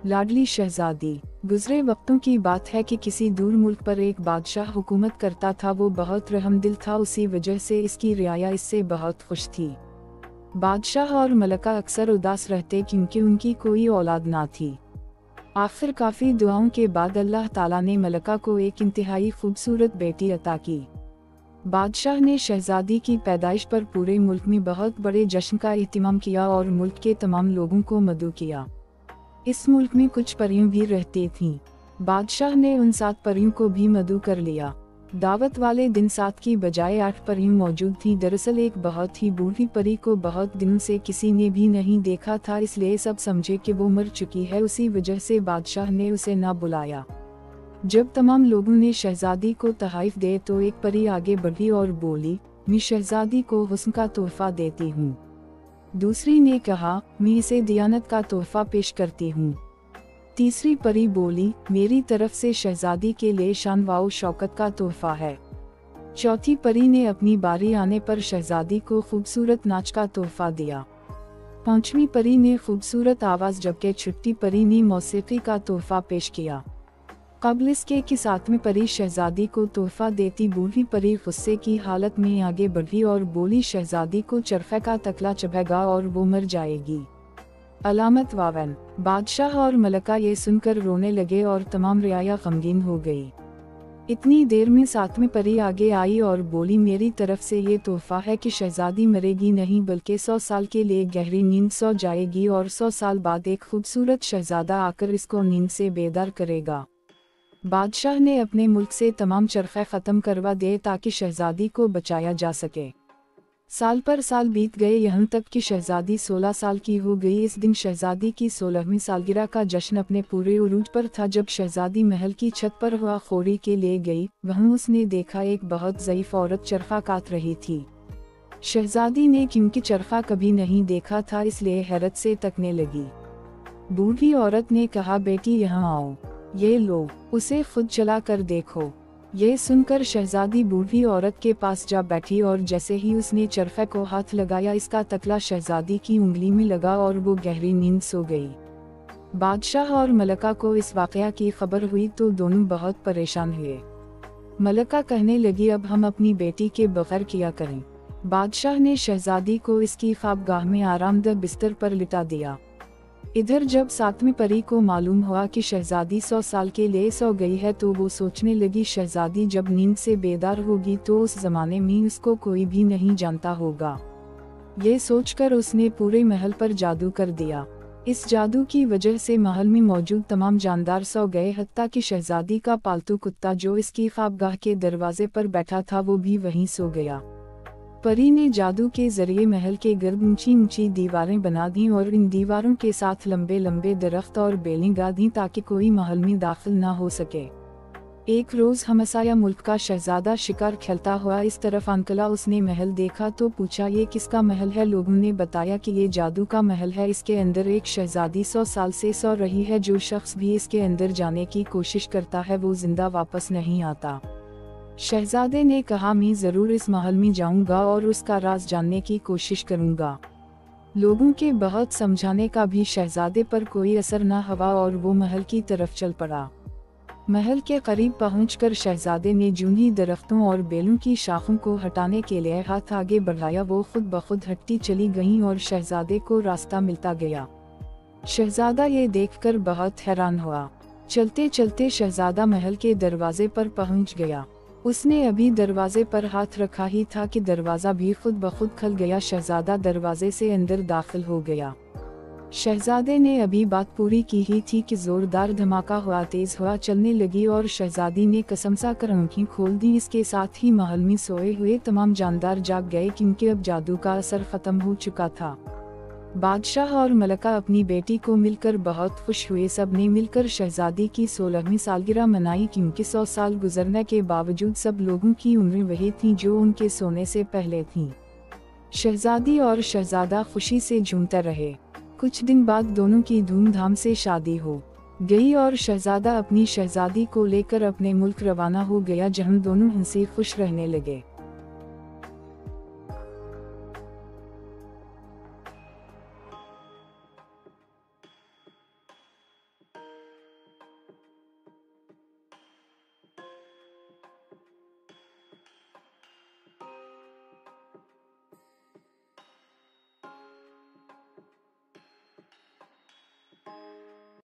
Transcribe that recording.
लाडली शहजादी। गुजरे वक्तों की बात है कि किसी दूर मुल्क पर एक बादशाह हुकूमत करता था। वो बहुत रहमदिल था, उसी वजह से इसकी रियाया इससे बहुत खुश थी। बादशाह और मलका अक्सर उदास रहते क्योंकि उनकी कोई औलाद ना थी। आखिर काफ़ी दुआओं के बाद अल्लाह ताला ने मलका को एक इंतहाई खूबसूरत बेटी अता की। बादशाह ने शहजादी की पैदाइश पर पूरे मुल्क में बहुत बड़े जश्न का एहतमाम किया और मुल्क के तमाम लोगों को मदऊ किया। इस मुल्क में कुछ परियां भी रहती थीं। बादशाह ने उन 7 परियों को भी मदऊ कर लिया। दावत वाले दिन 7 की बजाय 8 परियां मौजूद थीं। दरअसल एक बहुत ही बूढ़ी परी को बहुत दिनों से किसी ने भी नहीं देखा था, इसलिए सब समझे कि वो मर चुकी है। उसी वजह से बादशाह ने उसे ना बुलाया। जब तमाम लोगों ने शहजादी को तहफ़ दे तो एक परी आगे बढ़ी और बोली, मैं शहजादी को हुस्न का तोहफा देती हूँ। दूसरी ने कहा, मैं इसे दियानत का तोहफा पेश करती हूँ। तीसरी परी बोली, मेरी तरफ से शहजादी के लिए शान व शौकत का तोहफा है। चौथी परी ने अपनी बारी आने पर शहजादी को खूबसूरत नाच का तोहफा दिया। पांचवी परी ने खूबसूरत आवाज़, जबकि छठी परी ने मौसीकी का तोहफा पेश किया। कबल इसके कि 7वीं परी शहजादी को तोहफा देती बूढ़ी परी गुस्से की हालत में आगे बढ़ी और बोली, शहजादी को चरफे का तकला चबेगा और वो मर जाएगी। अलामत वावन। बादशाह और मलका ये सुनकर रोने लगे और तमाम रियाया गमगीन हो गई। इतनी देर में 7वीं परी आगे आई और बोली, मेरी तरफ से ये तोहफा है कि शहजादी मरेगी नहीं बल्कि 100 साल के लिए गहरी नींद सो जाएगी और 100 साल बाद एक खूबसूरत शहजादा आकर इसको नींद से बेदार करेगा। बादशाह ने अपने मुल्क से तमाम चरखे ख़त्म करवा दिए ताकि शहजादी को बचाया जा सके। साल पर साल बीत गए, यहाँ तक कि शहजादी 16 साल की हो गई। इस दिन शहजादी की 16वीं सालगिरह का जश्न अपने पूरे उरूज पर था। जब शहजादी महल की छत पर हुआ खोरी के लिए गई, वहाँ उसने देखा एक बहुत ज़ईफ़ औरत चरखा काट रही थी। शहजादी ने क्योंकि चरखा कभी नहीं देखा था इसलिए हैरत से तकने लगी। बूढ़ी औरत ने कहा, बेटी यहाँ आओ, ये लो, उसे खुद चला कर देखो। ये सुनकर शहजादी बूढ़ी औरत के पास जा बैठी और जैसे ही उसने चरखे को हाथ लगाया, इसका तकला शहजादी की उंगली में लगा और वो गहरी नींद सो गई। बादशाह और मलका को इस वाक़या की खबर हुई तो दोनों बहुत परेशान हुए। मलका कहने लगी, अब हम अपनी बेटी के बगैर क्या करें। बादशाह ने शहजादी को इसकी ख्वाबगाह में आरामदेह बिस्तर पर लिटा दिया। इधर जब 7वीं परी को मालूम हुआ कि शहजादी 100 साल के लिए सो गई है तो वो सोचने लगी, शहजादी जब नींद से बेदार होगी तो उस जमाने में उसको कोई भी नहीं जानता होगा। ये सोचकर उसने पूरे महल पर जादू कर दिया। इस जादू की वजह से महल में मौजूद तमाम जानदार सो गए, हत्ता कि शहजादी का पालतू कुत्ता जो इसकी ख्वाबगाह के दरवाजे पर बैठा था वो भी वहीं सो गया। परी ने जादू के जरिए महल के गर्द ऊंची ऊंची दीवारें बना दी और इन दीवारों के साथ लंबे लंबे दरख्त और बेलें गा दी ताकि कोई महल में दाखिल ना हो सके। एक रोज हमसाया मुल्क का शहजादा शिकार खेलता हुआ इस तरफ निकला। उसने महल देखा तो पूछा, ये किसका महल है। लोगों ने बताया कि ये जादू का महल है, इसके अंदर एक शहजादी 100 साल से सो रही है। जो शख्स भी इसके अंदर जाने की कोशिश करता है वो जिंदा वापस नहीं आता। शहजादे ने कहा, मैं जरूर इस महल में जाऊंगा और उसका राज जानने की कोशिश करूंगा। लोगों के बहुत समझाने का भी शहजादे पर कोई असर न हुआ और वो महल की तरफ चल पड़ा। महल के करीब पहुंचकर शहजादे ने जूं ही दरख्तों और बेलों की शाखों को हटाने के लिए हाथ आगे बढ़ाया, वो खुद ब खुद हटती चली गईं और शहजादे को रास्ता मिलता गया। शहजादा ये देखकर बहुत हैरान हुआ। चलते चलते शहजादा महल के दरवाजे पर पहुंच गया। उसने अभी दरवाजे पर हाथ रखा ही था कि दरवाजा भी खुद ब खुद खुल गया। शहजादा दरवाजे से अंदर दाखिल हो गया। शहजादे ने अभी बात पूरी की ही थी कि जोरदार धमाका हुआ, तेज हवा चलने लगी और शहजादी ने कसम सा कर आंखें खोल दी। इसके साथ ही महल में सोए हुए तमाम जानदार जाग गए क्योंकि अब जादू का असर खत्म हो चुका था। बादशाह और मलका अपनी बेटी को मिलकर बहुत खुश हुए। सब ने मिलकर शहजादी की 16वीं सालगिरह मनाई क्योंकि 100 साल गुजरने के बावजूद सब लोगों की उम्रें वही थीं जो उनके सोने से पहले थीं। शहजादी और शहजादा खुशी से झूमते रहे। कुछ दिन बाद दोनों की धूमधाम से शादी हो गई और शहजादा अपनी शहजादी को लेकर अपने मुल्क रवाना हो गया, जहां दोनों हंसी खुश रहने लगे।